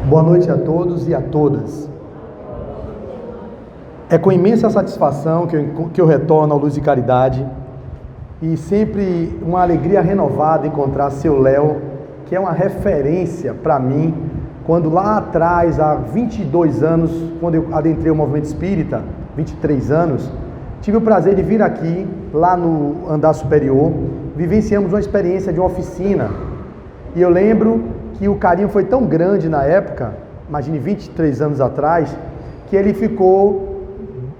Boa noite a todos e a todas. É com imensa satisfação que eu retorno ao Luz e Caridade e sempre uma alegria renovada encontrar seu Léo, que é uma referência para mim, quando lá atrás, há 22 anos, quando eu adentrei o movimento espírita, 23 anos, tive o prazer de vir aqui, lá no andar superior, vivenciamos uma experiência de uma oficina e eu lembro que o carinho foi tão grande na época, imagine 23 anos atrás, que ele ficou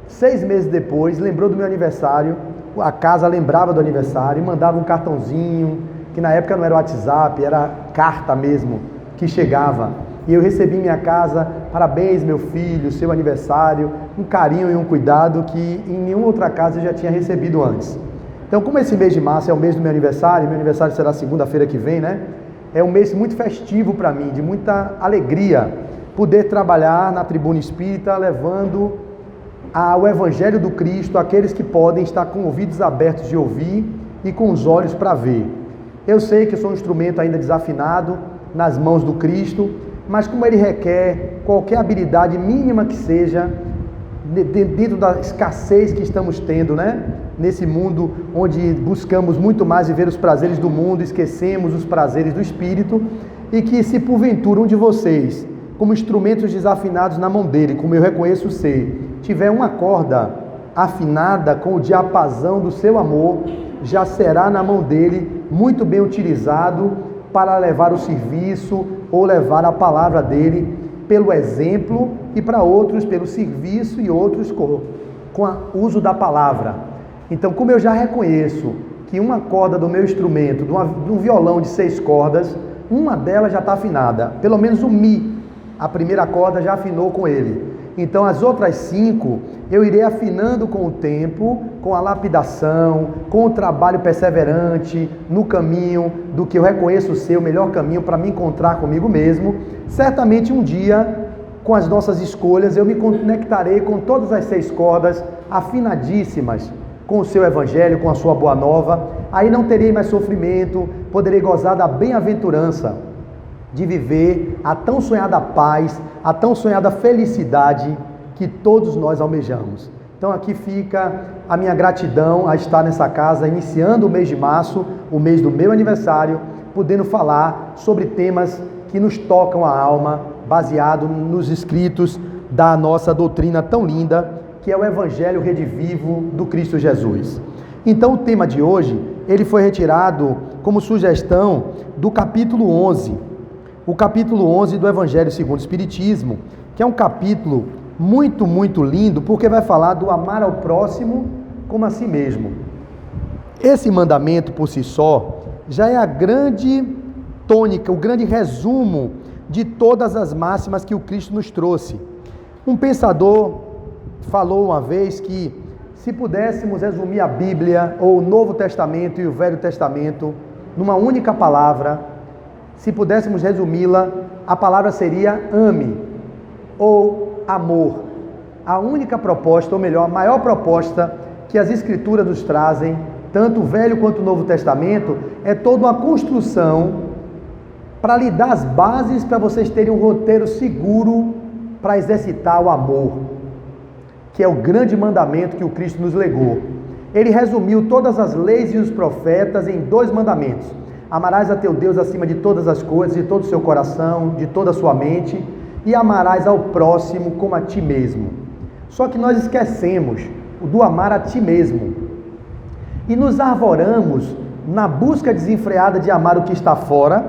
6 meses depois, lembrou do meu aniversário, a casa lembrava do aniversário e mandava um cartãozinho, que na época não era WhatsApp, era carta mesmo, que chegava. E eu recebi em minha casa, parabéns meu filho, seu aniversário, um carinho e um cuidado que em nenhuma outra casa eu já tinha recebido antes. Então, como esse mês de março é o mês do meu aniversário será segunda-feira que vem, né? É um mês muito festivo para mim, de muita alegria, poder trabalhar na Tribuna Espírita, levando o Evangelho do Cristo àqueles que podem estar com ouvidos abertos de ouvir e com os olhos para ver. Eu sei que eu sou um instrumento ainda desafinado nas mãos do Cristo, mas como ele requer qualquer habilidade mínima que seja, dentro da escassez que estamos tendo, né? Nesse mundo onde buscamos muito mais viver os prazeres do mundo, esquecemos os prazeres do Espírito, e que se porventura um de vocês, como instrumentos desafinados na mão dele, como eu reconheço ser, tiver uma corda afinada com o diapasão do seu amor, já será na mão dele muito bem utilizado para levar o serviço ou levar a palavra dele pelo exemplo e para outros pelo serviço e outros com o uso da palavra. Então, como eu já reconheço que uma corda do meu instrumento, de um violão de 6 cordas, uma delas já está afinada, pelo menos o Mi, a primeira corda já afinou com ele. Então, as outras 5 eu irei afinando com o tempo, com a lapidação, com o trabalho perseverante no caminho do que eu reconheço ser o melhor caminho para me encontrar comigo mesmo. Certamente um dia, com as nossas escolhas, eu me conectarei com todas as 6 cordas afinadíssimas com o seu Evangelho, com a sua boa nova. Aí não terei mais sofrimento, poderei gozar da bem-aventurança de viver a tão sonhada paz, a tão sonhada felicidade que todos nós almejamos. Então aqui fica a minha gratidão a estar nessa casa, iniciando o mês de março, o mês do meu aniversário, podendo falar sobre temas que nos tocam a alma, baseado nos escritos da nossa doutrina tão linda, que é o Evangelho Redivivo do Cristo Jesus. Então o tema de hoje, ele foi retirado como sugestão do capítulo 11, o capítulo 11 do Evangelho segundo o Espiritismo, que é um capítulo muito, muito lindo, porque vai falar do amar ao próximo como a si mesmo. Esse mandamento por si só já é a grande tônica, o grande resumo de todas as máximas que o Cristo nos trouxe. Um pensador falou uma vez que se pudéssemos resumir a Bíblia, ou o Novo Testamento e o Velho Testamento, numa única palavra, se pudéssemos resumi-la, a palavra seria ame, ou amor. A única proposta, ou melhor, a maior proposta que as Escrituras nos trazem, tanto o Velho quanto o Novo Testamento, é toda uma construção para lhe dar as bases para vocês terem um roteiro seguro para exercitar o amor, que é o grande mandamento que o Cristo nos legou. Ele resumiu todas as leis e os profetas em 2 mandamentos. Amarás a teu Deus acima de todas as coisas, de todo o seu coração, de toda a sua mente, e amarás ao próximo como a ti mesmo. Só que nós esquecemos do amar a ti mesmo e nos arvoramos na busca desenfreada de amar o que está fora,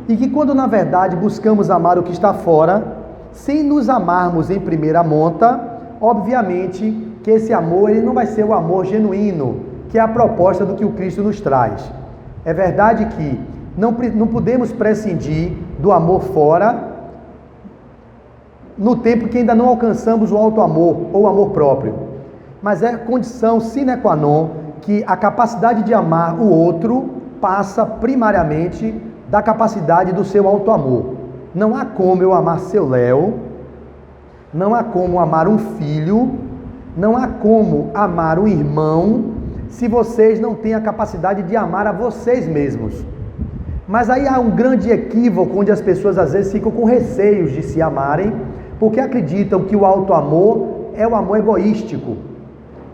e que quando na verdade buscamos amar o que está fora, sem nos amarmos em primeira monta, obviamente que esse amor ele não vai ser o amor genuíno, que é a proposta do que o Cristo nos traz. É verdade que não podemos prescindir do amor fora, no tempo que ainda não alcançamos o alto amor ou o amor próprio. Mas é condição sine qua non que a capacidade de amar o outro passa primariamente da capacidade do seu alto amor. Não há como eu amar seu Léo, não há como amar um filho, não há como amar um irmão, se vocês não têm a capacidade de amar a vocês mesmos. Mas aí há um grande equívoco onde as pessoas às vezes ficam com receios de se amarem, porque acreditam que o auto-amor é o amor egoístico,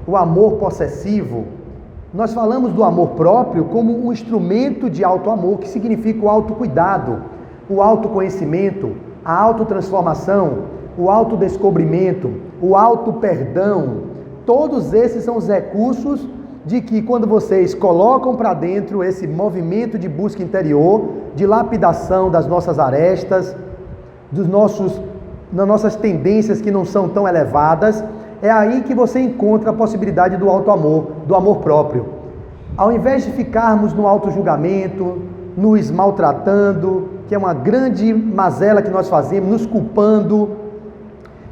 o amor possessivo. Nós falamos do amor próprio como um instrumento de auto-amor, que significa o autocuidado, o autoconhecimento, a autotransformação, o autodescobrimento, o auto-perdão. Todos esses são os recursos de que quando vocês colocam para dentro esse movimento de busca interior, de lapidação das nossas arestas, das nossas tendências que não são tão elevadas, é aí que você encontra a possibilidade do auto-amor, do amor próprio. Ao invés de ficarmos no auto-julgamento, nos maltratando, que é uma grande mazela que nós fazemos, nos culpando,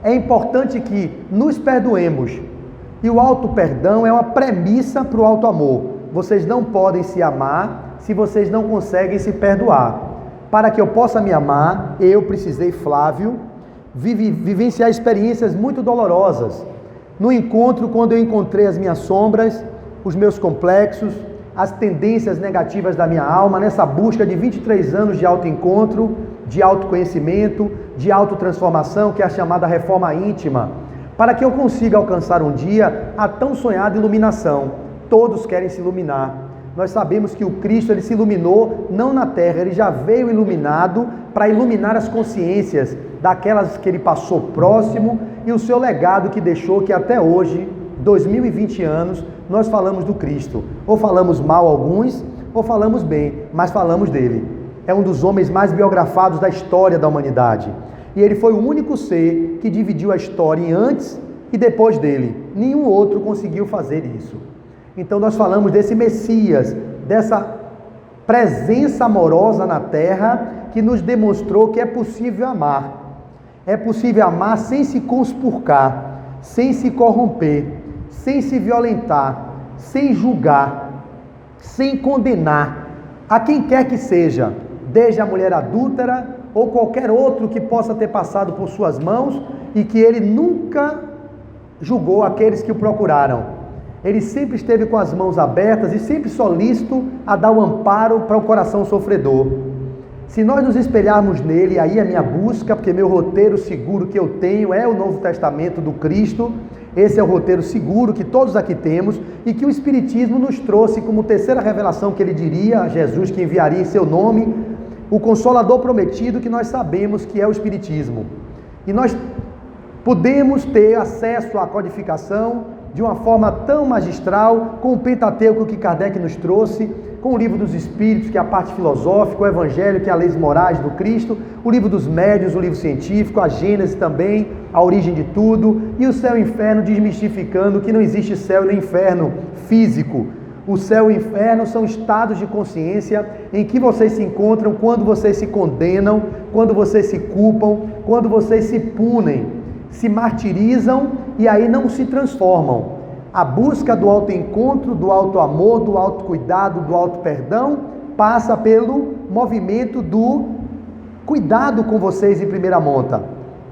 é importante que nos perdoemos. E o auto-perdão é uma premissa para o auto-amor. Vocês não podem se amar se vocês não conseguem se perdoar. Para que eu possa me amar, eu precisei, Flávio, vivenciar experiências muito dolorosas. No encontro, quando eu encontrei as minhas sombras, os meus complexos, as tendências negativas da minha alma, nessa busca de 23 anos de autoencontro, de autoconhecimento, de autotransformação, que é a chamada reforma íntima, para que eu consiga alcançar um dia a tão sonhada iluminação. Todos querem se iluminar. Nós sabemos que o Cristo, ele se iluminou não na terra, ele já veio iluminado para iluminar as consciências daquelas que ele passou próximo e o seu legado que deixou, que até hoje, 2020 anos, nós falamos do Cristo. Ou falamos mal alguns, ou falamos bem, mas falamos dele. É um dos homens mais biografados da história da humanidade. E ele foi o único ser que dividiu a história em antes e depois dele. Nenhum outro conseguiu fazer isso. Então nós falamos desse Messias, dessa presença amorosa na terra que nos demonstrou que é possível amar. É possível amar sem se conspurcar, sem se corromper, sem se violentar, sem julgar, sem condenar a quem quer que seja, desde a mulher adúltera ou qualquer outro que possa ter passado por suas mãos e que ele nunca julgou aqueles que o procuraram. Ele sempre esteve com as mãos abertas e sempre solícito a dar o amparo para o coração sofredor. Se nós nos espelharmos nele, aí a minha busca, porque meu roteiro seguro que eu tenho é o Novo Testamento do Cristo. Esse é o roteiro seguro que todos aqui temos e que o Espiritismo nos trouxe como terceira revelação que ele diria a Jesus que enviaria em seu nome, o Consolador prometido, que nós sabemos que é o Espiritismo. E nós podemos ter acesso à codificação de uma forma tão magistral, com o Pentateuco que Kardec nos trouxe, com o Livro dos Espíritos, que é a parte filosófica, o Evangelho, que é a leis morais do Cristo, o Livro dos Médiuns, o livro científico, a Gênese também, a origem de tudo, e o Céu e o Inferno, desmistificando que não existe céu nem inferno físico. O céu e o inferno são estados de consciência em que vocês se encontram quando vocês se condenam, quando vocês se culpam, quando vocês se punem, se martirizam e aí não se transformam. A busca do autoencontro, do autoamor, do autocuidado, do autoperdão passa pelo movimento do cuidado com vocês em primeira monta.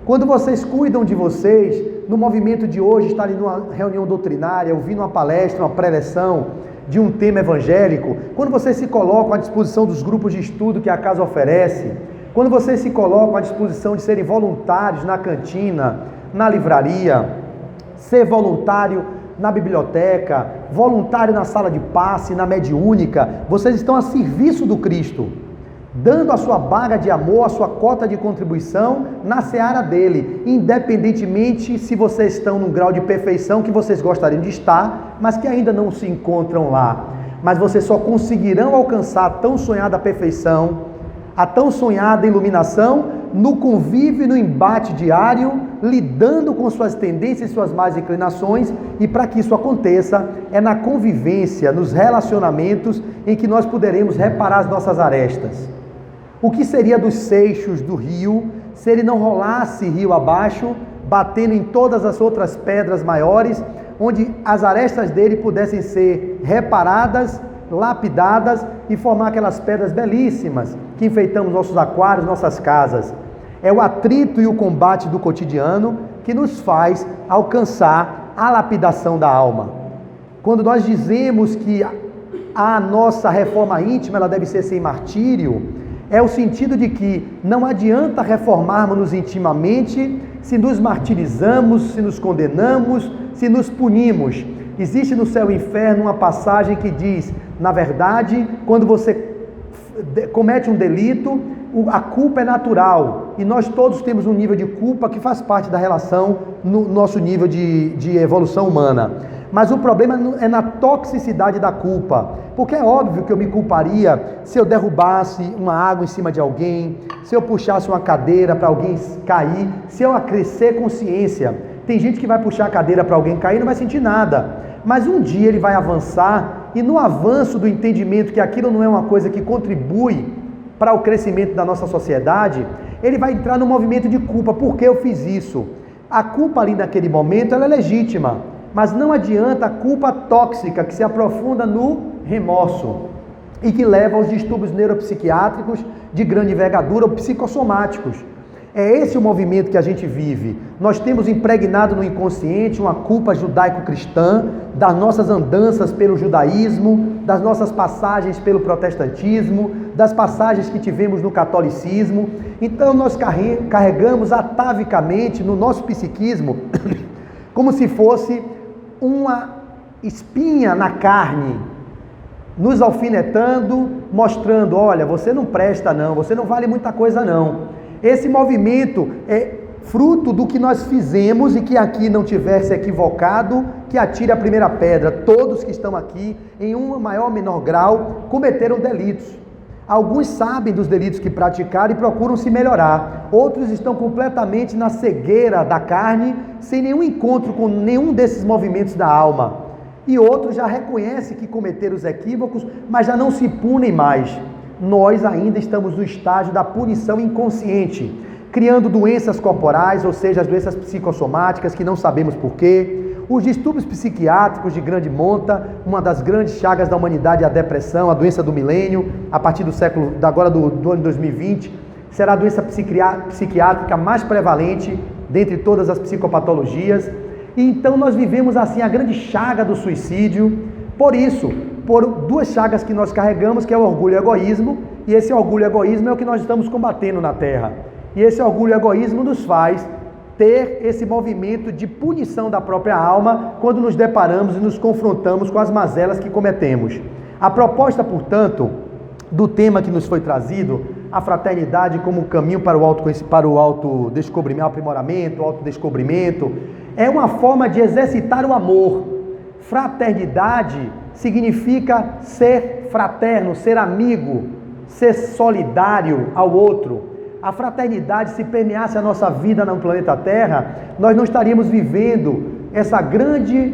Quando vocês cuidam de vocês, no movimento de hoje, estarem numa reunião doutrinária, ouvindo uma palestra, uma preleção de um tema evangélico, quando vocês se colocam à disposição dos grupos de estudo que a casa oferece, quando vocês se colocam à disposição de serem voluntários na cantina, na livraria, ser voluntário na biblioteca, voluntário na sala de passe, na mediúnica, vocês estão a serviço do Cristo, dando a sua baga de amor, a sua cota de contribuição na seara dele, independentemente se vocês estão num grau de perfeição que vocês gostariam de estar, mas que ainda não se encontram lá. Mas vocês só conseguirão alcançar a tão sonhada perfeição, a tão sonhada iluminação, no convívio e no embate diário, lidando com suas tendências e suas más inclinações, e para que isso aconteça, é na convivência, nos relacionamentos, em que nós poderemos reparar as nossas arestas. O que seria dos seixos do rio, se ele não rolasse rio abaixo, batendo em todas as outras pedras maiores, onde as arestas dele pudessem ser reparadas, lapidadas e formar aquelas pedras belíssimas que enfeitamos nossos aquários, nossas casas. É o atrito e o combate do cotidiano que nos faz alcançar a lapidação da alma. Quando nós dizemos que a nossa reforma íntima ela deve ser sem martírio, é o sentido de que não adianta reformarmos-nos intimamente se nos martirizamos, se nos condenamos, se nos punimos. Existe no Céu e Inferno uma passagem que diz, na verdade, quando você comete um delito, a culpa é natural, e nós todos temos um nível de culpa que faz parte da relação no nosso nível de evolução humana. Mas o problema é na toxicidade da culpa, porque é óbvio que eu me culparia se eu derrubasse uma água em cima de alguém, se eu puxasse uma cadeira para alguém cair, se eu acrescer consciência. Tem gente que vai puxar a cadeira para alguém cair e não vai sentir nada, mas um dia ele vai avançar, e no avanço do entendimento que aquilo não é uma coisa que contribui para o crescimento da nossa sociedade, ele vai entrar no movimento de culpa. Por que eu fiz isso? A culpa ali naquele momento ela é legítima, mas não adianta a culpa tóxica que se aprofunda no remorso e que leva aos distúrbios neuropsiquiátricos de grande envergadura ou psicossomáticos. É esse o movimento que a gente vive. Nós temos impregnado no inconsciente uma culpa judaico-cristã das nossas andanças pelo judaísmo, das nossas passagens pelo protestantismo, das passagens que tivemos no catolicismo. Então nós carregamos atavicamente no nosso psiquismo como se fosse uma espinha na carne, nos alfinetando, mostrando, olha, você não presta não, você não vale muita coisa não. Esse movimento é fruto do que nós fizemos, e que aqui não tivesse equivocado, que atire a primeira pedra. Todos que estão aqui, em um maior ou menor grau, cometeram delitos. Alguns sabem dos delitos que praticaram e procuram se melhorar. Outros estão completamente na cegueira da carne, sem nenhum encontro com nenhum desses movimentos da alma. E outros já reconhecem que cometeram os equívocos, mas já não se punem mais. Nós ainda estamos no estágio da punição inconsciente, criando doenças corporais, ou seja, as doenças psicossomáticas que não sabemos porquê, os distúrbios psiquiátricos de grande monta. Uma das grandes chagas da humanidade é a depressão, a doença do milênio. A partir do século, agora do ano 2020, será a doença psiquiátrica mais prevalente dentre todas as psicopatologias. E então nós vivemos assim a grande chaga do suicídio, por duas chagas que nós carregamos, que é o orgulho e o egoísmo, e esse orgulho e egoísmo é o que nós estamos combatendo na Terra. E esse orgulho e egoísmo nos faz ter esse movimento de punição da própria alma quando nos deparamos e nos confrontamos com as mazelas que cometemos. A proposta, portanto, do tema que nos foi trazido, a fraternidade como caminho para o autodescobrimento, aprimoramento, autodescobrimento, é uma forma de exercitar o amor. Fraternidade significa ser fraterno, ser amigo, ser solidário ao outro. A fraternidade, se permeasse a nossa vida no planeta Terra, nós não estaríamos vivendo essa grande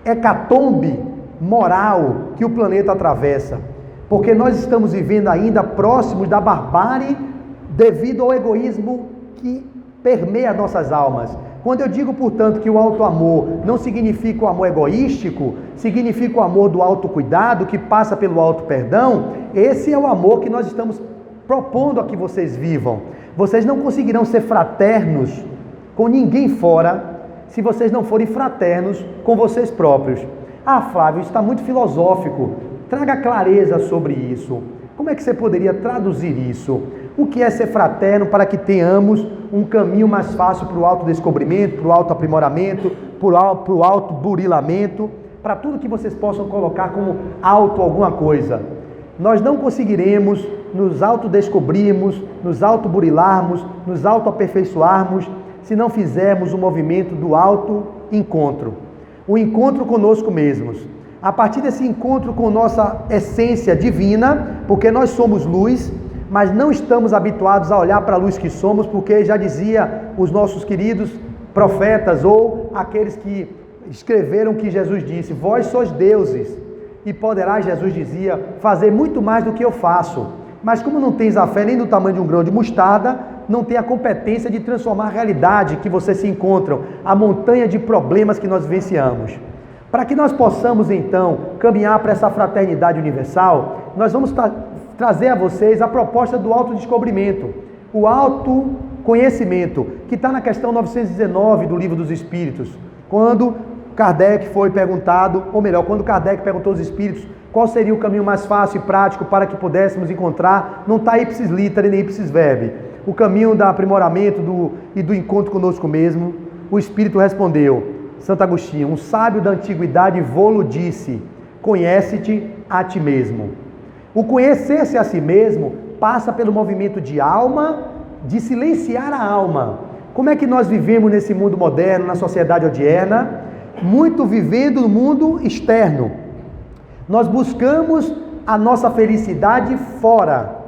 hecatombe moral que o planeta atravessa, porque nós estamos vivendo ainda próximos da barbárie devido ao egoísmo que permeia nossas almas. Quando eu digo, portanto, que o auto-amor não significa o amor egoístico, significa o amor do autocuidado, que passa pelo auto-perdão, esse é o amor que nós estamos propondo a que vocês vivam. Vocês não conseguirão ser fraternos com ninguém fora, se vocês não forem fraternos com vocês próprios. Ah, Flávio, isso está muito filosófico. Traga clareza sobre isso. Como é que você poderia traduzir isso? O que é ser fraterno para que tenhamos um caminho mais fácil para o autodescobrimento, para o autoaprimoramento, para o autoburilamento, para tudo que vocês possam colocar como auto alguma coisa. Nós não conseguiremos nos autodescobrirmos, nos autoburilarmos, nos autoaperfeiçoarmos, se não fizermos o movimento do autoencontro, o encontro conosco mesmos. A partir desse encontro com nossa essência divina, porque nós somos luz, mas não estamos habituados a olhar para a luz que somos, porque já dizia os nossos queridos profetas, ou aqueles que escreveram que Jesus disse: vós sois deuses, e poderás, Jesus dizia, fazer muito mais do que eu faço. Mas como não tens a fé nem do tamanho de um grão de mostarda, não tem a competência de transformar a realidade que vocês se encontram, a montanha de problemas que nós vivenciamos. Para que nós possamos, então, caminhar para essa fraternidade universal, nós vamos trazer a vocês a proposta do autodescobrimento, o autoconhecimento, que está na questão 919 do Livro dos Espíritos, quando Kardec foi perguntado, ou melhor, quando Kardec perguntou aos Espíritos qual seria o caminho mais fácil e prático para que pudéssemos encontrar, não está ipsis literi nem ipsis verbi, o caminho do aprimoramento e do encontro conosco mesmo? O Espírito respondeu, Santo Agostinho, um sábio da antiguidade vô-lo disse, conhece-te a ti mesmo. O conhecer-se a si mesmo passa pelo movimento de alma, de silenciar a alma. Como é que nós vivemos nesse mundo moderno, na sociedade odierna? Muito vivendo no mundo externo. Nós buscamos a nossa felicidade fora.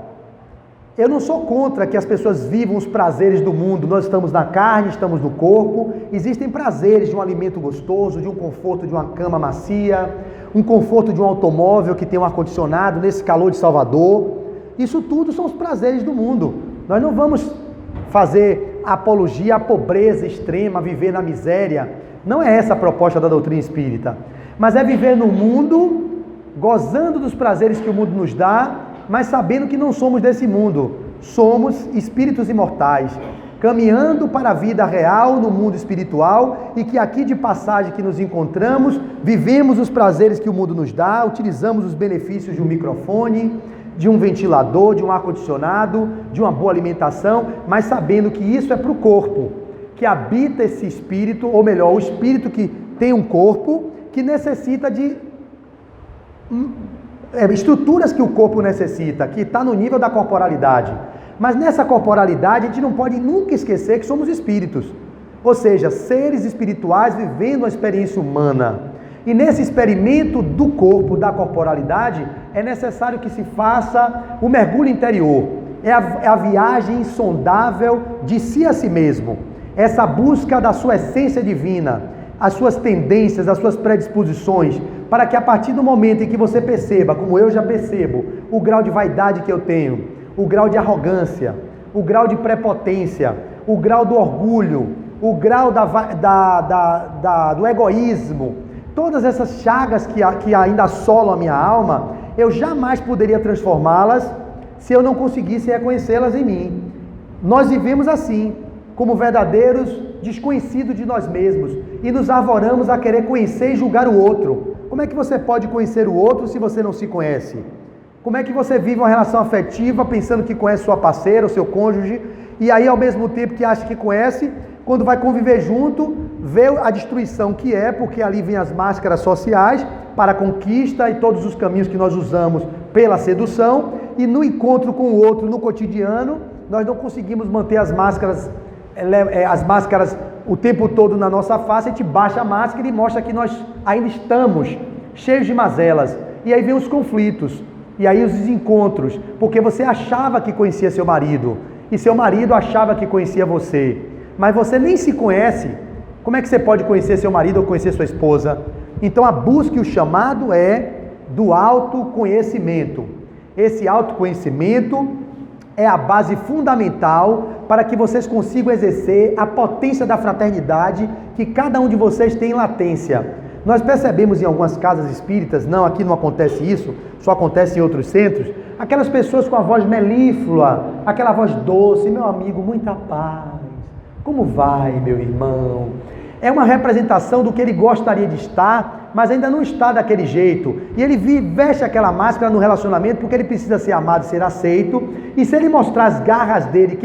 Eu não sou contra que as pessoas vivam os prazeres do mundo. Nós estamos na carne, estamos no corpo. Existem prazeres de um alimento gostoso, de um conforto de uma cama macia, um conforto de um automóvel que tem um ar-condicionado nesse calor de Salvador. Isso tudo são os prazeres do mundo. Nós não vamos fazer apologia à pobreza extrema, viver na miséria. Não é essa a proposta da doutrina espírita. Mas é viver no mundo, gozando dos prazeres que o mundo nos dá, mas sabendo que não somos desse mundo. Somos espíritos imortais, caminhando para a vida real no mundo espiritual e que aqui de passagem que nos encontramos, vivemos os prazeres que o mundo nos dá, utilizamos os benefícios de um microfone, de um ventilador, de um ar-condicionado, de uma boa alimentação, mas sabendo que isso é para o corpo, que habita esse espírito, ou melhor, o espírito que tem um corpo, que necessita de estruturas que o corpo necessita, que está no nível da corporalidade. Mas nessa corporalidade a gente não pode nunca esquecer que somos espíritos, ou seja, seres espirituais vivendo uma experiência humana. E nesse experimento do corpo, da corporalidade, é necessário que se faça o mergulho interior. É a viagem insondável de si a si mesmo. Essa busca da sua essência divina, as suas tendências, as suas predisposições, para que a partir do momento em que você perceba, como eu já percebo, o grau de vaidade que eu tenho, o grau de arrogância, o grau de prepotência, o grau do orgulho, o grau do egoísmo, todas essas chagas que ainda assolam a minha alma, eu jamais poderia transformá-las se eu não conseguisse reconhecê-las em mim. Nós vivemos assim, como verdadeiros desconhecidos de nós mesmos, e nos arvoramos a querer conhecer e julgar o outro. Como é que você pode conhecer o outro se você não se conhece? Como é que você vive uma relação afetiva pensando que conhece sua parceira, o seu cônjuge, e aí ao mesmo tempo que acha que conhece, quando vai conviver junto, vê a destruição que é, porque ali vem as máscaras sociais para a conquista e todos os caminhos que nós usamos pela sedução, e no encontro com o outro, no cotidiano, nós não conseguimos manter as máscaras o tempo todo na nossa face. A gente baixa a máscara e mostra que nós ainda estamos cheios de mazelas. E aí vem os conflitos, e aí os desencontros, porque você achava que conhecia seu marido, e seu marido achava que conhecia você, mas você nem se conhece. Como é que você pode conhecer seu marido ou conhecer sua esposa? Então a busca e o chamado é do autoconhecimento. Esse autoconhecimento é a base fundamental para que vocês consigam exercer a potência da fraternidade que cada um de vocês tem em latência. Nós percebemos em algumas casas espíritas, não, aqui não acontece isso, só acontece em outros centros, aquelas pessoas com a voz melíflua, aquela voz doce, meu amigo, muita paz, como vai, meu irmão? É uma representação do que ele gostaria de estar, mas ainda não está daquele jeito. E ele veste aquela máscara no relacionamento porque ele precisa ser amado, ser aceito. E se ele mostrar as garras dele,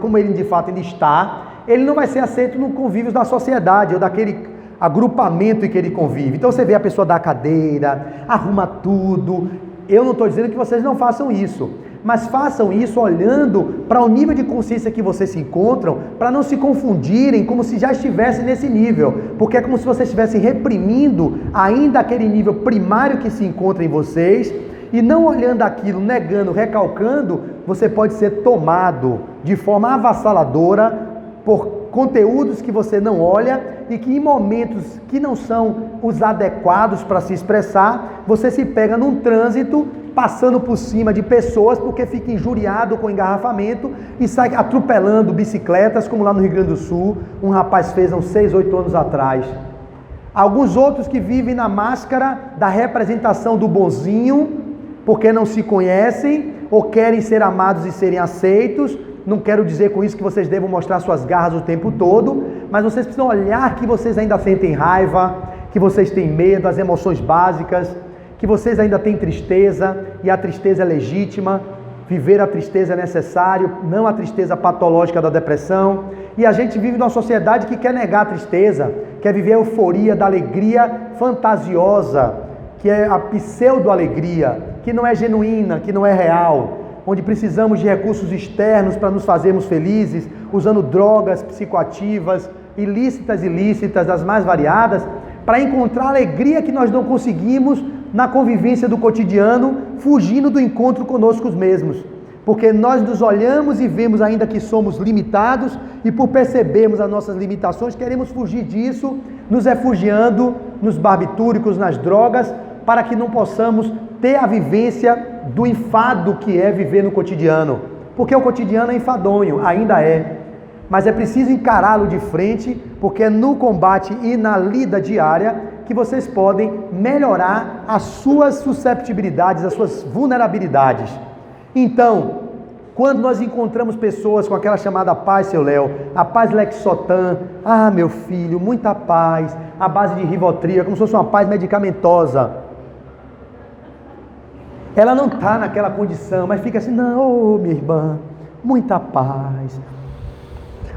como ele de fato ele está, ele não vai ser aceito no convívio da sociedade ou daquele agrupamento em que ele convive. Então você vê a pessoa da cadeira, arruma tudo. Eu não estou dizendo que vocês não façam isso, mas façam isso olhando para o nível de consciência que vocês se encontram, para não se confundirem como se já estivessem nesse nível, porque é como se vocês estivessem reprimindo ainda aquele nível primário que se encontra em vocês, e não olhando aquilo, negando, recalcando, você pode ser tomado de forma avassaladora por conteúdos que você não olha e que em momentos que não são os adequados para se expressar, você se pega num trânsito passando por cima de pessoas porque fica injuriado com engarrafamento e sai atropelando bicicletas, como lá no Rio Grande do Sul, um rapaz fez há uns 6, 8 anos atrás. Alguns outros que vivem na máscara da representação do bonzinho, porque não se conhecem ou querem ser amados e serem aceitos. Não quero dizer com isso que vocês devam mostrar suas garras o tempo todo, mas vocês precisam olhar que vocês ainda sentem raiva, que vocês têm medo, as emoções básicas, que vocês ainda têm tristeza, e a tristeza é legítima, viver a tristeza é necessário, não a tristeza patológica da depressão. E a gente vive numa sociedade que quer negar a tristeza, quer viver a euforia da alegria fantasiosa, que é a pseudo-alegria, que não é genuína, que não é real, onde precisamos de recursos externos para nos fazermos felizes, usando drogas psicoativas, ilícitas e lícitas, das mais variadas, para encontrar a alegria que nós não conseguimos na convivência do cotidiano, fugindo do encontro conosco mesmos. Porque nós nos olhamos e vemos ainda que somos limitados, e por percebermos as nossas limitações, queremos fugir disso, nos refugiando nos barbitúricos, nas drogas, para que não possamos ter a vivência do enfado que é viver no cotidiano. Porque o cotidiano é enfadonho, ainda é. Mas é preciso encará-lo de frente, porque é no combate e na lida diária que vocês podem melhorar as suas susceptibilidades, as suas vulnerabilidades. Então, quando nós encontramos pessoas com aquela chamada paz, seu Léo, a paz Lexotan, meu filho, muita paz, a base de Rivotril, como se fosse uma paz medicamentosa. Ela não está naquela condição, mas fica assim, não, minha irmã, muita paz.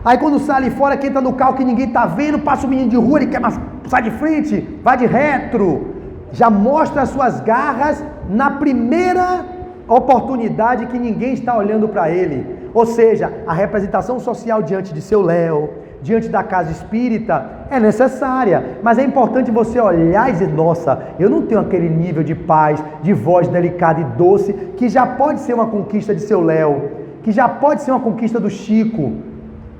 Aí quando sai ali fora, que entra no carro que ninguém está vendo, passa o menino de rua, ele quer sai de frente, vai de retro, já mostra as suas garras na primeira oportunidade que ninguém está olhando para ele. Ou seja, a representação social diante de seu Léo, diante da casa espírita, é necessária, mas é importante você olhar e dizer, nossa, eu não tenho aquele nível de paz, de voz delicada e doce, que já pode ser uma conquista de seu Léo, que já pode ser uma conquista do Chico,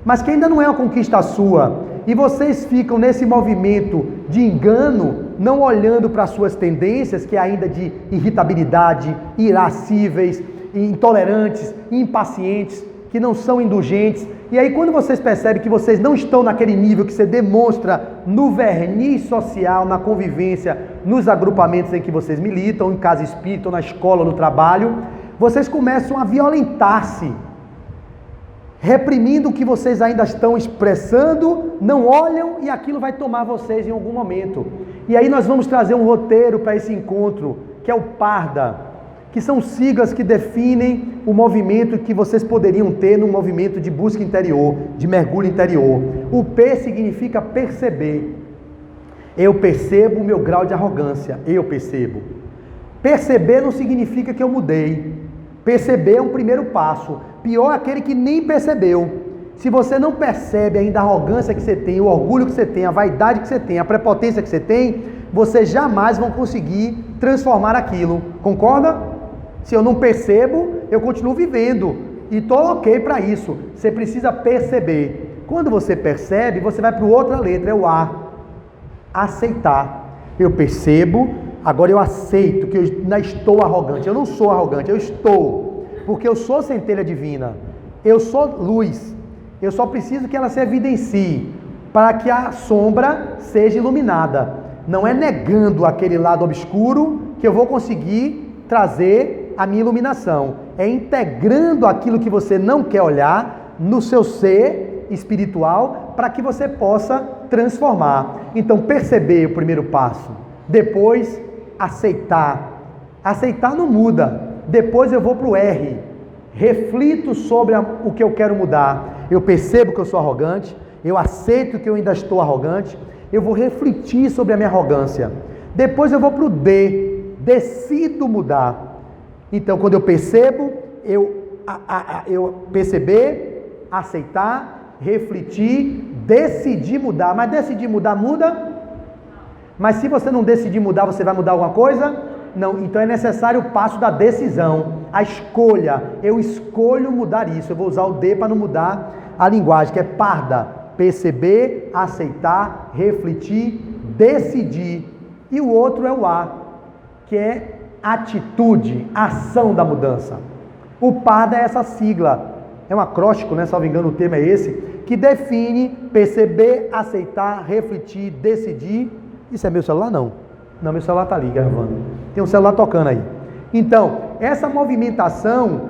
mas que ainda não é uma conquista sua. E vocês ficam nesse movimento de engano, não olhando para as suas tendências, que é ainda de irritabilidade, irascíveis, intolerantes, impacientes, que não são indulgentes. E aí quando vocês percebem que vocês não estão naquele nível que você demonstra no verniz social, na convivência, nos agrupamentos em que vocês militam, em casa espírita, ou na escola, ou no trabalho, vocês começam a violentar-se, reprimindo o que vocês ainda estão expressando, não olham, e aquilo vai tomar vocês em algum momento. E aí nós vamos trazer um roteiro para esse encontro, que é o PARDA, que são siglas que definem o movimento que vocês poderiam ter no movimento de busca interior, de mergulho interior. O P significa perceber. Eu percebo o meu grau de arrogância, eu percebo. Perceber não significa que eu mudei. Perceber é um primeiro passo. Pior é aquele que nem percebeu. Se você não percebe ainda a arrogância que você tem, o orgulho que você tem, a vaidade que você tem, a prepotência que você tem, vocês jamais vão conseguir transformar aquilo. Concorda? Se eu não percebo, eu continuo vivendo. E estou ok para isso. Você precisa perceber. Quando você percebe, você vai para outra letra, é o A. Aceitar. Eu percebo, agora eu aceito que eu ainda estou arrogante. Eu não sou arrogante, eu estou. Porque eu sou centelha divina, eu sou luz, eu só preciso que ela se evidencie, para que a sombra seja iluminada. Não é negando aquele lado obscuro que eu vou conseguir trazer a minha iluminação, é integrando aquilo que você não quer olhar no seu ser espiritual, para que você possa transformar. Então perceber o primeiro passo, depois aceitar. Aceitar não muda. Depois eu vou para o R, reflito sobre o que eu quero mudar. Eu percebo que eu sou arrogante, eu aceito que eu ainda estou arrogante, eu vou refletir sobre a minha arrogância. Depois eu vou para o D, decido mudar. Então quando eu percebo, eu perceber, aceitar, refletir, decidir mudar. Mas decidir mudar, muda? Mas se você não decidir mudar, você vai mudar alguma coisa? Não, então é necessário o passo da decisão, a escolha. Eu escolho mudar isso. Eu vou usar o D para não mudar a linguagem, que é PARDA. Perceber, aceitar, refletir, decidir. E o outro é o A, que é atitude, ação da mudança. O PARDA é essa sigla, é um acróstico, né? Salvo engano o termo é esse, que define perceber, aceitar, refletir, decidir. Isso é meu celular? Não. Não, meu celular está ali gravando. Tem um celular tocando aí. Então, essa movimentação,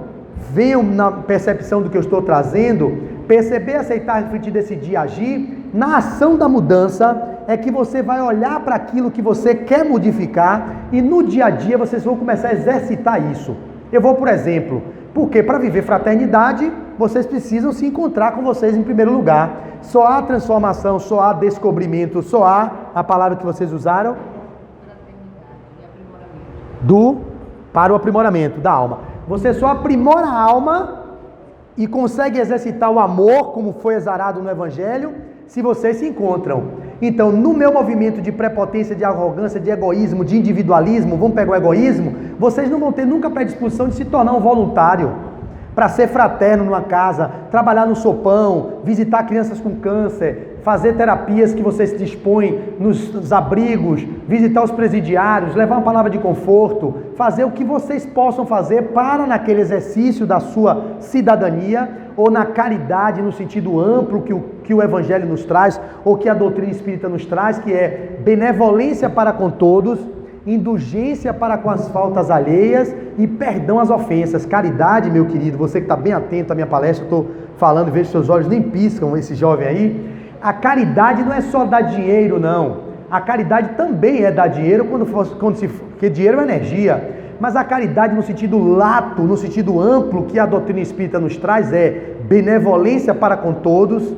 venham na percepção do que eu estou trazendo, perceber, aceitar, refletir, decidir, agir, Na ação da mudança é que você vai olhar para aquilo que você quer modificar e no dia a dia vocês vão começar a exercitar isso. Eu vou, por exemplo, porque para viver fraternidade, vocês precisam se encontrar com vocês em primeiro lugar. Só há transformação, só há descobrimento, só há a palavra que vocês usaram para o aprimoramento da alma. Você só aprimora a alma e consegue exercitar o amor, como foi exarado no Evangelho, se vocês se encontram. Então, no meu movimento de prepotência, de arrogância, de egoísmo, de individualismo, vamos pegar o egoísmo, vocês não vão ter nunca predisposição de se tornar um voluntário, para ser fraterno numa casa, trabalhar no sopão, visitar crianças com câncer, fazer terapias que vocês se dispõem nos abrigos, visitar os presidiários, levar uma palavra de conforto, fazer o que vocês possam fazer para naquele exercício da sua cidadania ou na caridade no sentido amplo que o Evangelho nos traz ou que a doutrina espírita nos traz, que é benevolência para com todos, indulgência para com as faltas alheias e perdão às ofensas. Caridade, meu querido, você que está bem atento à minha palestra, eu estou falando, vejo seus olhos nem piscam, esse jovem aí. A caridade não é só dar dinheiro, não. A caridade também é dar dinheiro porque dinheiro é energia. Mas a caridade no sentido lato, no sentido amplo que a doutrina espírita nos traz é benevolência para com todos,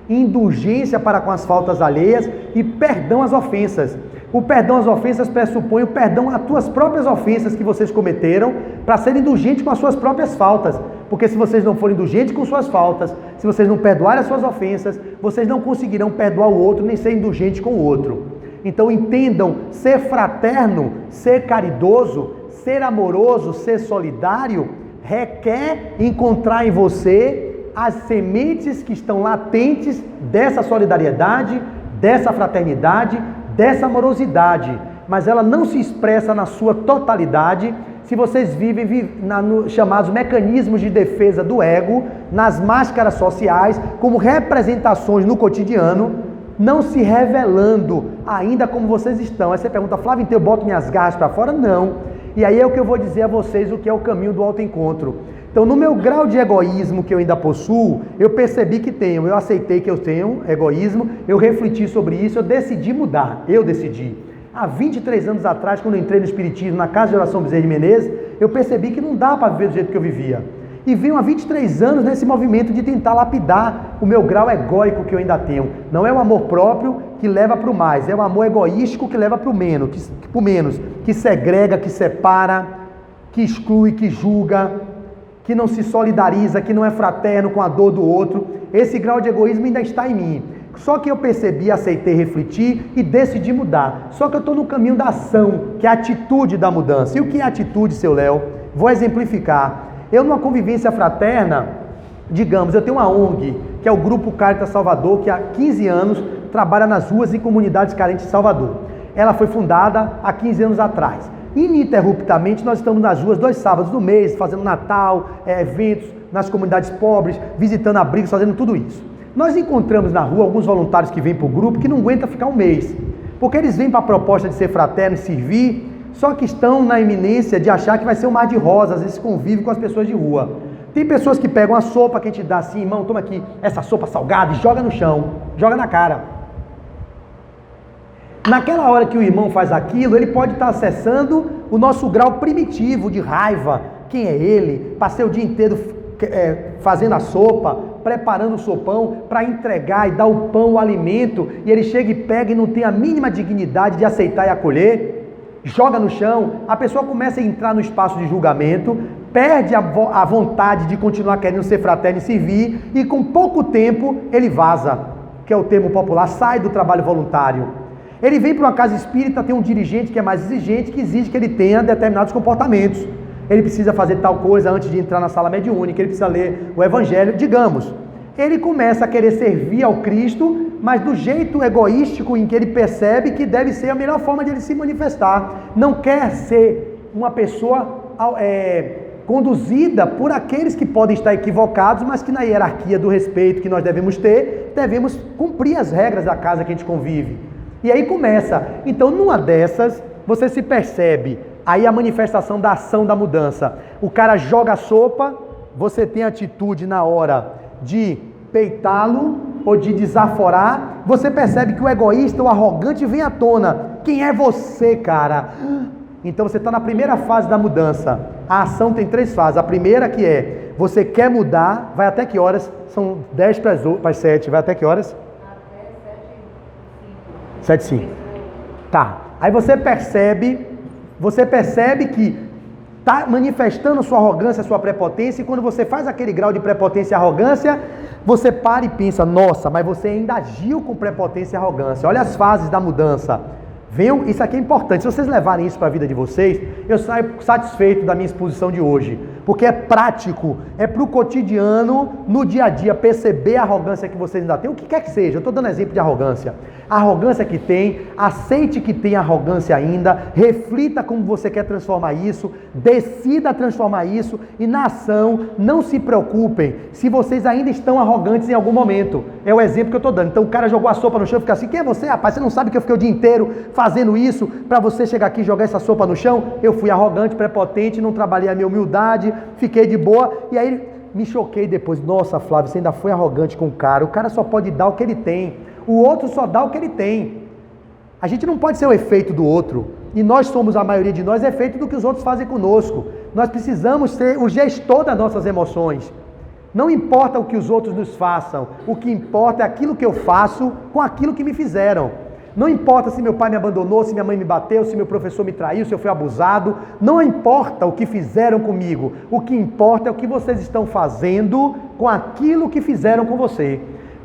indulgência para com as faltas alheias e perdão às ofensas. O perdão às ofensas pressupõe o perdão às tuas próprias ofensas que vocês cometeram para ser indulgente com as suas próprias faltas. Porque se vocês não forem indulgentes com suas faltas, se vocês não perdoarem as suas ofensas, vocês não conseguirão perdoar o outro nem ser indulgente com o outro. Então entendam, ser fraterno, ser caridoso, ser amoroso, ser solidário, requer encontrar em você as sementes que estão latentes dessa solidariedade, dessa fraternidade, dessa amorosidade, mas ela não se expressa na sua totalidade se vocês vivem nos chamados mecanismos de defesa do ego, nas máscaras sociais, como representações no cotidiano, não se revelando ainda como vocês estão. Aí você pergunta, Flávio, então eu boto minhas garras para fora? Não. E aí é o que eu vou dizer a vocês, o que é o caminho do autoencontro. Então, no meu grau de egoísmo que eu ainda possuo, eu percebi que tenho, eu aceitei que eu tenho egoísmo, eu refleti sobre isso, eu decidi mudar, eu decidi. Há 23 anos atrás, quando eu entrei no Espiritismo, na Casa de Oração Bezerra de Menezes, eu percebi que não dá para viver do jeito que eu vivia. E venho há 23 anos nesse movimento de tentar lapidar o meu grau egóico que eu ainda tenho. Não é o amor próprio que leva para o mais, é o amor egoístico que leva para o menos, que segrega, que separa, que exclui, que julga, que não se solidariza, que não é fraterno com a dor do outro. Esse grau de egoísmo ainda está em mim. Só que eu percebi, aceitei, refleti e decidi mudar. Só que eu estou no caminho da ação, que é a atitude da mudança. E o que é atitude, seu Léo? Vou exemplificar. Eu, numa convivência fraterna, digamos, eu tenho uma ONG, que é o Grupo Caritas Salvador, que há 15 anos trabalha nas ruas e comunidades carentes de Salvador. Ela foi fundada há 15 anos atrás. Ininterruptamente nós estamos nas ruas 2 sábados do mês, fazendo Natal, eventos nas comunidades pobres, visitando abrigos, fazendo tudo isso. Nós encontramos na rua alguns voluntários que vêm para o grupo que não aguentam ficar um mês, porque eles vêm para a proposta de ser fraterno e servir, só que estão na iminência de achar que vai ser um mar de rosas esse convívio com as pessoas de rua. Tem pessoas que pegam a sopa que a gente dá assim, irmão, toma aqui essa sopa salgada e joga no chão, joga na cara. Naquela hora que o irmão faz aquilo, ele pode estar acessando o nosso grau primitivo de raiva. Quem é ele? Passei o dia inteiro fazendo a sopa, preparando o sopão para entregar e dar o pão, o alimento, e ele chega e pega e não tem a mínima dignidade de aceitar e acolher, joga no chão, a pessoa começa a entrar no espaço de julgamento, perde a vontade de continuar querendo ser fraterno e servir, e com pouco tempo ele vaza, que é o termo popular, sai do trabalho voluntário. Ele vem para uma casa espírita, tem um dirigente que é mais exigente, que exige que ele tenha determinados comportamentos. Ele precisa fazer tal coisa antes de entrar na sala mediúnica, ele precisa ler o Evangelho, digamos. Ele começa a querer servir ao Cristo, mas do jeito egoístico em que ele percebe que deve ser a melhor forma de ele se manifestar. Não quer ser uma pessoa conduzida por aqueles que podem estar equivocados, mas que na hierarquia do respeito que nós devemos ter, devemos cumprir as regras da casa que a gente convive. E aí começa. Então, numa dessas, você se percebe aí a manifestação da ação da mudança. O cara joga a sopa, você tem a atitude na hora de peitá-lo, ou de desaforar, você percebe que o egoísta, o arrogante vem à tona. Quem é você, cara? Então você está na primeira fase da mudança. A ação tem 3 fases. A primeira que é, você quer mudar, vai até que horas? São 10 para as 7, vai até que horas? Até 7h05. Tá. Aí você percebe que está manifestando sua arrogância, sua prepotência, e quando você faz aquele grau de prepotência e arrogância, você para e pensa, nossa, mas você ainda agiu com prepotência e arrogância. Olha as fases da mudança. Venham, isso aqui é importante, se vocês levarem isso para a vida de vocês, eu saio satisfeito da minha exposição de hoje, porque é prático, é para o cotidiano, no dia a dia, perceber a arrogância que vocês ainda têm, o que quer que seja. Eu estou dando exemplo de arrogância. A arrogância que tem, aceite que tem arrogância ainda, reflita como você quer transformar isso, decida transformar isso, e na ação, não se preocupem se vocês ainda estão arrogantes em algum momento. É o exemplo que eu estou dando. Então o cara jogou a sopa no chão e fica assim, quem é você, rapaz? Você não sabe que eu fiquei o dia inteiro fazendo isso para você chegar aqui e jogar essa sopa no chão? Eu fui arrogante, prepotente, não trabalhei a minha humildade, fiquei de boa, e aí me choquei depois. Nossa, Flávio, você ainda foi arrogante com o cara só pode dar o que ele tem. O outro só dá o que ele tem. A gente não pode ser o efeito do outro. E nós somos, a maioria de nós, efeito do que os outros fazem conosco. Nós precisamos ser o gestor das nossas emoções. Não importa o que os outros nos façam. O que importa é aquilo que eu faço com aquilo que me fizeram. Não importa se meu pai me abandonou, se minha mãe me bateu, se meu professor me traiu, se eu fui abusado. Não importa o que fizeram comigo. O que importa é o que vocês estão fazendo com aquilo que fizeram com você.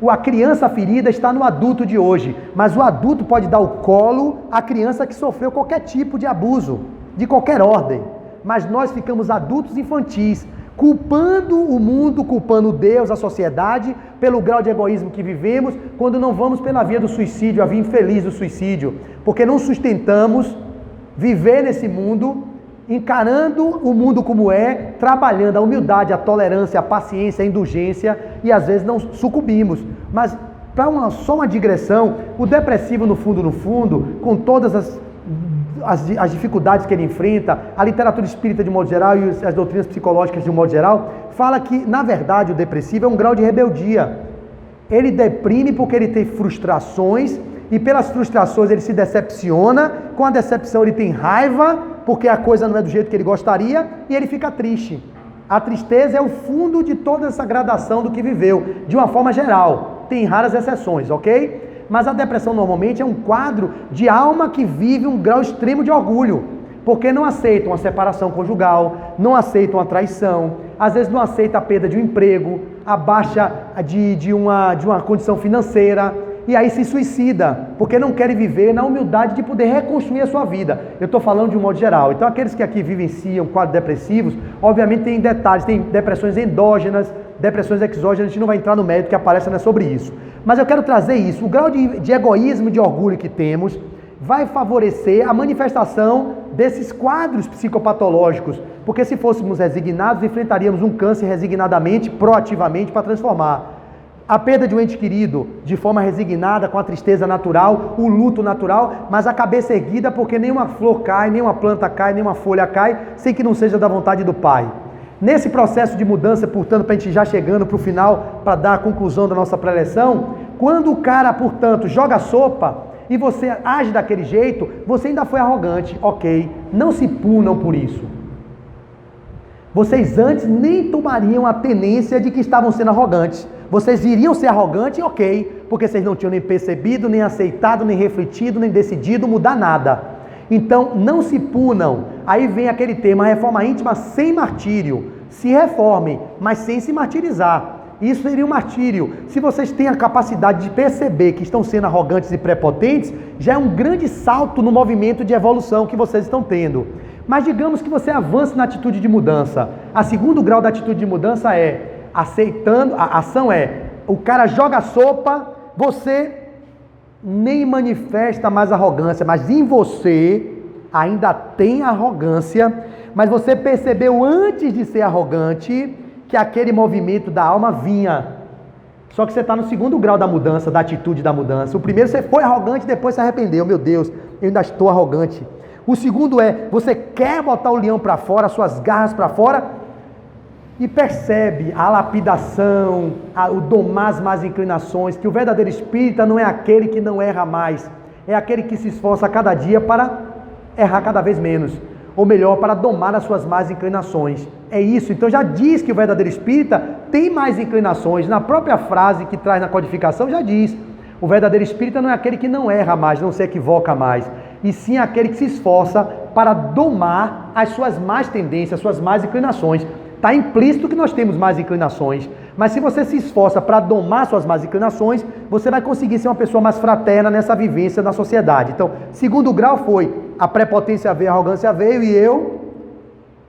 A criança ferida está no adulto de hoje, mas o adulto pode dar o colo à criança que sofreu qualquer tipo de abuso, de qualquer ordem. Mas nós ficamos adultos infantis, culpando o mundo, culpando Deus, a sociedade, pelo grau de egoísmo que vivemos, quando não vamos pela via do suicídio, a via infeliz do suicídio, porque não sustentamos viver nesse mundo, encarando o mundo como é, trabalhando a humildade, a tolerância, a paciência, a indulgência, e às vezes não sucumbimos. Mas para só uma digressão, o depressivo no fundo, com todas as dificuldades que ele enfrenta, a literatura espírita de modo geral e as doutrinas psicológicas de um modo geral, fala que na verdade o depressivo é um grau de rebeldia. Ele deprime porque ele tem frustrações, e pelas frustrações ele se decepciona, com a decepção ele tem raiva, porque a coisa não é do jeito que ele gostaria, e ele fica triste. A tristeza é o fundo de toda essa gradação do que viveu, de uma forma geral. Tem raras exceções, ok? Mas a depressão normalmente é um quadro de alma que vive um grau extremo de orgulho, porque não aceitam a separação conjugal, não aceitam a traição, às vezes não aceitam a perda de um emprego, a baixa de uma condição financeira, e aí se suicida, porque não querem viver na humildade de poder reconstruir a sua vida. Eu estou falando de um modo geral. Então aqueles que aqui vivenciam quadros depressivos, obviamente tem detalhes, tem depressões endógenas, depressões exógenas, a gente não vai entrar no mérito que aparece, não é sobre isso. Mas eu quero trazer isso, o grau de egoísmo e de orgulho que temos vai favorecer a manifestação desses quadros psicopatológicos, porque se fôssemos resignados, enfrentaríamos um câncer resignadamente, proativamente, para transformar. A perda de um ente querido, de forma resignada, com a tristeza natural, o luto natural, mas a cabeça erguida, porque nenhuma flor cai, nenhuma planta cai, nenhuma folha cai, sem que não seja da vontade do Pai. Nesse processo de mudança, portanto, para a gente já chegando para o final, para dar a conclusão da nossa preleção, quando o cara, portanto, joga sopa e você age daquele jeito, você ainda foi arrogante, ok, não se punam por isso. Vocês antes nem tomariam a tenência de que estavam sendo arrogantes. Vocês iriam ser arrogantes, ok, porque vocês não tinham nem percebido, nem aceitado, nem refletido, nem decidido mudar nada. Então, não se punam. Aí vem aquele tema, reforma íntima sem martírio. Se reformem, mas sem se martirizar. Isso seria um martírio. Se vocês têm a capacidade de perceber que estão sendo arrogantes e prepotentes, já é um grande salto no movimento de evolução que vocês estão tendo. Mas digamos que você avance na atitude de mudança. A segundo grau da atitude de mudança é aceitando, a ação é, o cara joga a sopa, você nem manifesta mais arrogância, mas em você ainda tem arrogância, mas você percebeu antes de ser arrogante que aquele movimento da alma vinha. Só que você está no segundo grau da mudança, da atitude da mudança. O primeiro você foi arrogante, depois se arrependeu. Meu Deus, eu ainda estou arrogante. O segundo é, você quer botar o leão para fora, as suas garras para fora, e percebe a lapidação, o domar as más inclinações, que o verdadeiro espírita não é aquele que não erra mais, é aquele que se esforça a cada dia para errar cada vez menos, ou melhor, para domar as suas más inclinações. É isso, então já diz que o verdadeiro espírita tem mais inclinações, na própria frase que traz na codificação já diz, o verdadeiro espírita não é aquele que não erra mais, não se equivoca mais, e sim aquele que se esforça para domar as suas más tendências, as suas más inclinações. Está implícito que nós temos más inclinações, mas se você se esforça para domar suas más inclinações, você vai conseguir ser uma pessoa mais fraterna nessa vivência na sociedade. Então, segundo grau foi, a prepotência veio, a arrogância veio, e eu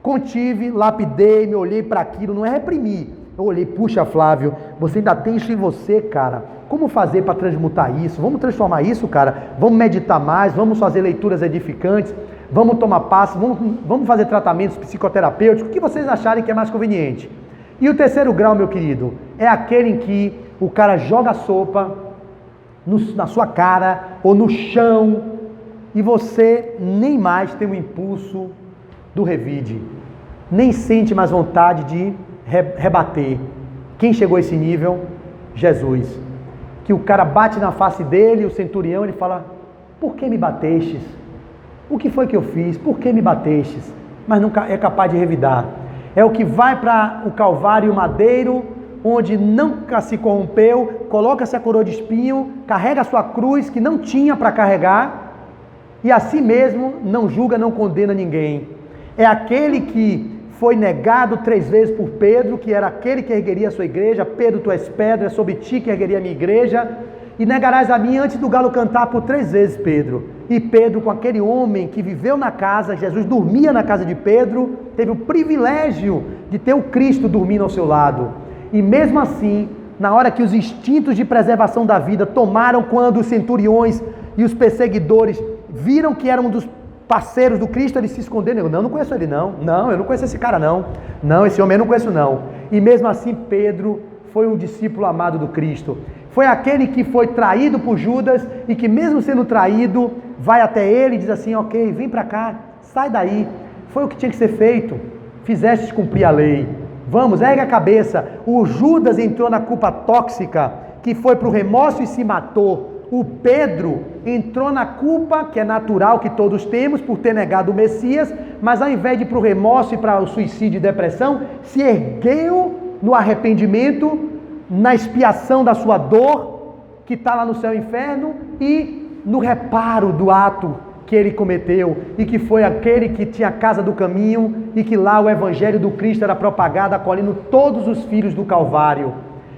contive, lapidei, me olhei para aquilo, não é reprimir. Eu olhei, puxa Flávio, você ainda tem isso em você, cara. Como fazer para transmutar isso? Vamos transformar isso, cara? Vamos meditar mais, vamos fazer leituras edificantes, vamos tomar passe, vamos fazer tratamentos psicoterapêuticos, o que vocês acharem que é mais conveniente. E o terceiro grau, meu querido, é aquele em que o cara joga a sopa na sua cara ou no chão e você nem mais tem o impulso do revide, nem sente mais vontade de rebater. Quem chegou a esse nível? Jesus. Que o cara bate na face dele, o centurião, ele fala, por que me batestes? O que foi que eu fiz? Por que me batestes? Mas nunca é capaz de revidar. É o que vai para o Calvário, o madeiro, onde nunca se corrompeu, coloca-se a coroa de espinho, carrega a sua cruz que não tinha para carregar, e assim mesmo não julga, não condena ninguém. É aquele que foi negado 3 vezes por Pedro, que era aquele que ergueria a sua igreja. Pedro, tu és pedra, é sobre ti que ergueria a minha igreja, e negarás a mim antes do galo cantar por 3 vezes, Pedro. E Pedro, com aquele homem que viveu na casa, Jesus dormia na casa de Pedro, teve o privilégio de ter o Cristo dormindo ao seu lado. E mesmo assim, na hora que os instintos de preservação da vida tomaram, quando os centuriões e os perseguidores viram que eram um dos parceiros do Cristo, eles se esconderam. Não conheço ele não. Não, eu não conheço esse cara não. Não, esse homem eu não conheço não. E mesmo assim, Pedro foi um discípulo amado do Cristo. Foi aquele que foi traído por Judas e que mesmo sendo traído, vai até ele e diz assim, ok, vem para cá, sai daí. Foi o que tinha que ser feito. Fizeste cumprir a lei. Vamos, ergue a cabeça. O Judas entrou na culpa tóxica, que foi para o remorso e se matou. O Pedro entrou na culpa, que é natural que todos temos, por ter negado o Messias, mas ao invés de ir para o remorso e para o suicídio e depressão, se ergueu no arrependimento, na expiação da sua dor, que está lá no céu e inferno, e no reparo do ato que ele cometeu, e que foi aquele que tinha a casa do caminho, e que lá o evangelho do Cristo era propagado, acolhendo todos os filhos do Calvário.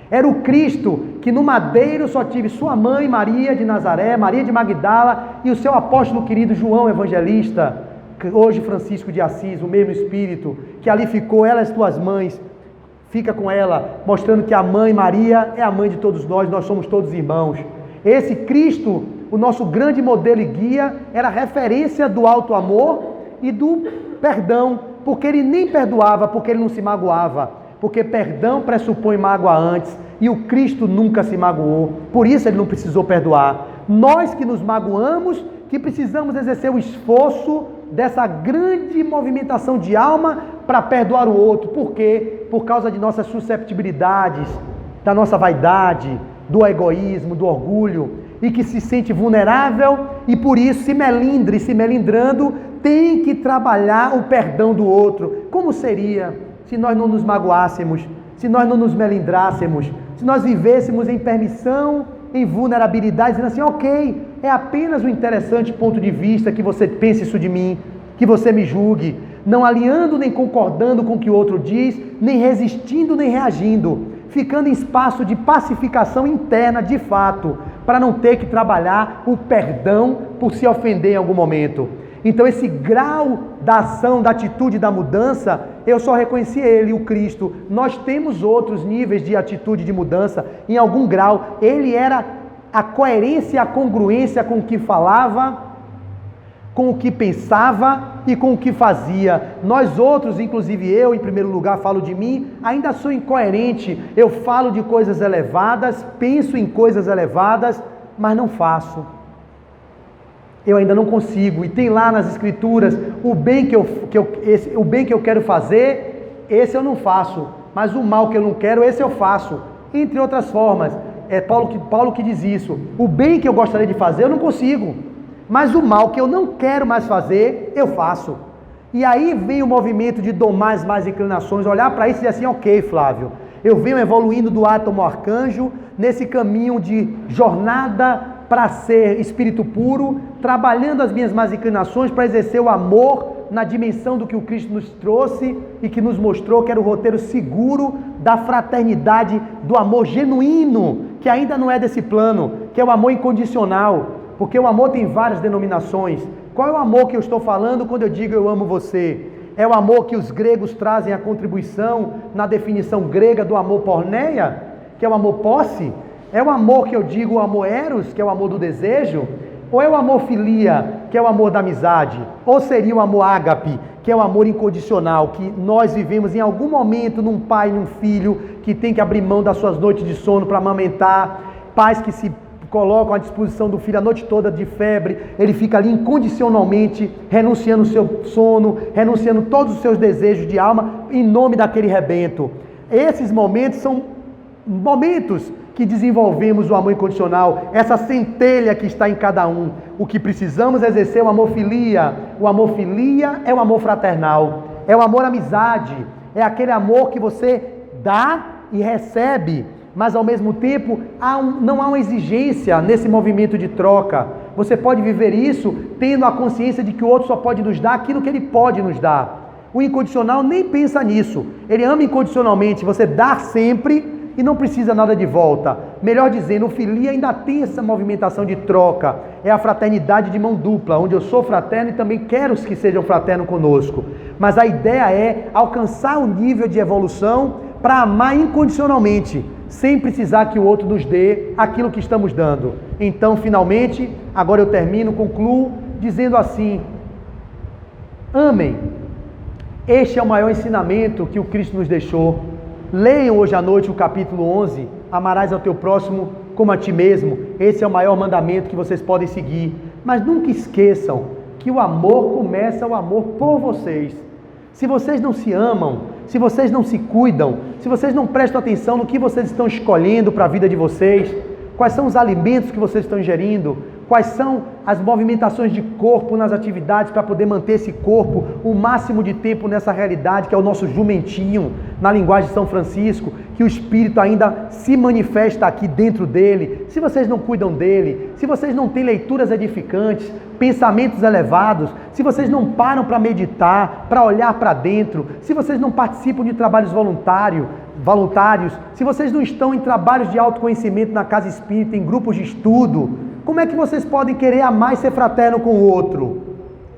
Era o Cristo que no madeiro só tive sua mãe Maria de Nazaré, Maria de Magdala e o seu apóstolo querido João Evangelista, hoje Francisco de Assis, o mesmo Espírito, que ali ficou, ela as tuas mães, fica com ela, mostrando que a mãe Maria é a mãe de todos nós somos todos irmãos. Esse Cristo, o nosso grande modelo e guia, era referência do alto amor e do perdão, porque ele nem perdoava, porque ele não se magoava. Porque perdão pressupõe mágoa antes, e o Cristo nunca se magoou, por isso ele não precisou perdoar. Nós que nos magoamos, que precisamos exercer o esforço dessa grande movimentação de alma para perdoar o outro. Por quê? Por causa de nossas susceptibilidades, da nossa vaidade, do egoísmo, do orgulho, e que se sente vulnerável, e por isso se melindra, e se melindrando, tem que trabalhar o perdão do outro. Como seria se nós não nos magoássemos, se nós não nos melindrássemos, se nós vivêssemos em permissão, em vulnerabilidade, dizendo assim, ok, é apenas um interessante ponto de vista que você pense isso de mim, que você me julgue, não alinhando nem concordando com o que o outro diz, nem resistindo nem reagindo, ficando em espaço de pacificação interna de fato, para não ter que trabalhar o perdão por se ofender em algum momento. Então esse grau da ação, da atitude, da mudança, eu só reconheci ele, o Cristo. Nós temos outros níveis de atitude de mudança, em algum grau. Ele era a coerência, a congruência com o que falava, com o que pensava e com o que fazia. Nós outros, inclusive eu, em primeiro lugar, falo de mim, ainda sou incoerente. Eu falo de coisas elevadas, penso em coisas elevadas, mas não faço. Eu ainda não consigo, e tem lá nas escrituras, o bem que eu quero fazer, esse eu não faço, mas o mal que eu não quero, esse eu faço. Entre outras formas, é Paulo que diz isso. O bem que eu gostaria de fazer, eu não consigo. Mas o mal que eu não quero mais fazer, eu faço. E aí vem o movimento de domar as más inclinações, olhar para isso e dizer assim, ok, Flávio, eu venho evoluindo do átomo ao arcanjo, nesse caminho de jornada para ser espírito puro, trabalhando as minhas más inclinações para exercer o amor na dimensão do que o Cristo nos trouxe e que nos mostrou que era o roteiro seguro da fraternidade, do amor genuíno, que ainda não é desse plano, que é o amor incondicional, porque o amor tem várias denominações. Qual é o amor que eu estou falando quando eu digo eu amo você? É o amor que os gregos trazem a contribuição na definição grega do amor porneia, que é o amor posse? É o amor que eu digo o amor eros, que é o amor do desejo? Ou é o amor filia, que é o amor da amizade? Ou seria o amor ágape, que é o amor incondicional, que nós vivemos em algum momento num pai e num filho que tem que abrir mão das suas noites de sono para amamentar, pais que se colocam à disposição do filho a noite toda de febre, ele fica ali incondicionalmente, renunciando o seu sono, renunciando todos os seus desejos de alma, em nome daquele rebento. Esses momentos são momentos que desenvolvemos o amor incondicional, essa centelha que está em cada um. O que precisamos é exercer o amor filia. O amor filia é o amor fraternal, é o amor amizade, é aquele amor que você dá e recebe, mas ao mesmo tempo não há uma exigência nesse movimento de troca. Você pode viver isso tendo a consciência de que o outro só pode nos dar aquilo que ele pode nos dar. O incondicional nem pensa nisso, ele ama incondicionalmente, você dá sempre e não precisa nada de volta. Melhor dizendo, o filia ainda tem essa movimentação de troca, é a fraternidade de mão dupla, onde eu sou fraterno e também quero que sejam fraternos conosco. Mas a ideia é alcançar o nível de evolução para amar incondicionalmente, sem precisar que o outro nos dê aquilo que estamos dando. Então, finalmente, agora eu concluo dizendo assim: amem. Este é o maior ensinamento que o Cristo nos deixou. Leiam hoje à noite o capítulo 11, amarás ao teu próximo como a ti mesmo. Esse é o maior mandamento que vocês podem seguir. Mas nunca esqueçam que o amor começa o amor por vocês. Se vocês não se amam, se vocês não se cuidam, se vocês não prestam atenção no que vocês estão escolhendo para a vida de vocês, quais são os alimentos que vocês estão ingerindo, quais são as movimentações de corpo nas atividades para poder manter esse corpo o máximo de tempo nessa realidade que é o nosso jumentinho, na linguagem de São Francisco, que o Espírito ainda se manifesta aqui dentro dele. Se vocês não cuidam dele, se vocês não têm leituras edificantes, pensamentos elevados, se vocês não param para meditar, para olhar para dentro, se vocês não participam de trabalhos voluntários, se vocês não estão em trabalhos de autoconhecimento na casa espírita, em grupos de estudo, como é que vocês podem querer amar e ser fraterno com o outro?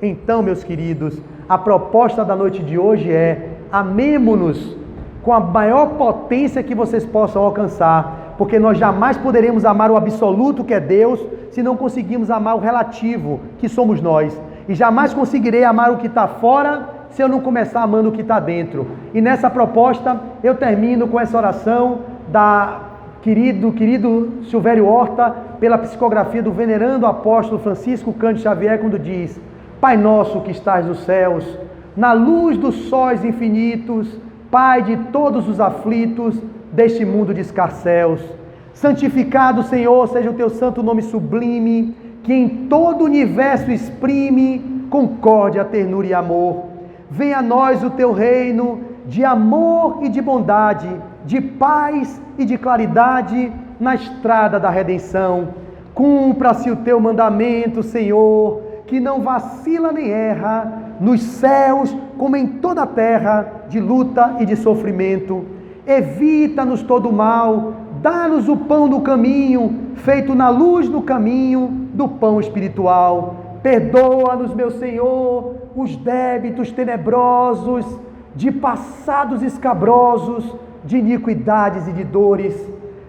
Então, meus queridos, a proposta da noite de hoje é: amemo-nos com a maior potência que vocês possam alcançar, porque nós jamais poderemos amar o absoluto que é Deus, se não conseguirmos amar o relativo que somos nós, e jamais conseguirei amar o que está fora, se eu não começar amando o que está dentro. E nessa proposta, eu termino com essa oração da querido Silvério Horta, pela psicografia do venerando apóstolo Francisco Cândido Xavier, quando diz: Pai nosso que estás nos céus, na luz dos sóis infinitos, Pai de todos os aflitos deste mundo de escarcéus, santificado, Senhor, seja o teu santo nome sublime, que em todo o universo exprime concórdia, ternura e amor. Venha a nós o teu reino de amor e de bondade, de paz e de claridade na estrada da redenção. Cumpra-se o teu mandamento, Senhor, que não vacila nem erra, nos céus como em toda a terra, de luta e de sofrimento. Evita-nos todo mal, dá-nos o pão do caminho, feito na luz do caminho do pão espiritual. Perdoa-nos, meu Senhor, os débitos tenebrosos, de passados escabrosos, de iniquidades e de dores.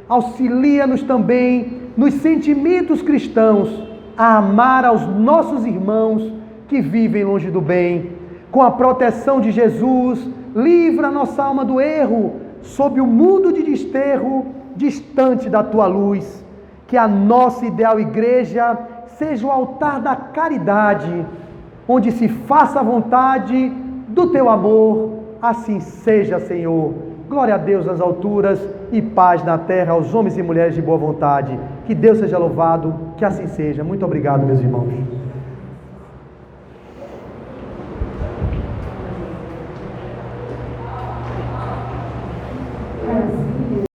Auxilia-nos também nos sentimentos cristãos a amar aos nossos irmãos que vivem longe do bem. Com a proteção de Jesus, livra a nossa alma do erro, sob o mundo de desterro, distante da tua luz. Que a nossa ideal igreja seja o altar da caridade, onde se faça a vontade do teu amor. Assim seja, Senhor. Glória a Deus nas alturas e paz na terra aos homens e mulheres de boa vontade. Que Deus seja louvado, que assim seja. Muito obrigado, meus irmãos.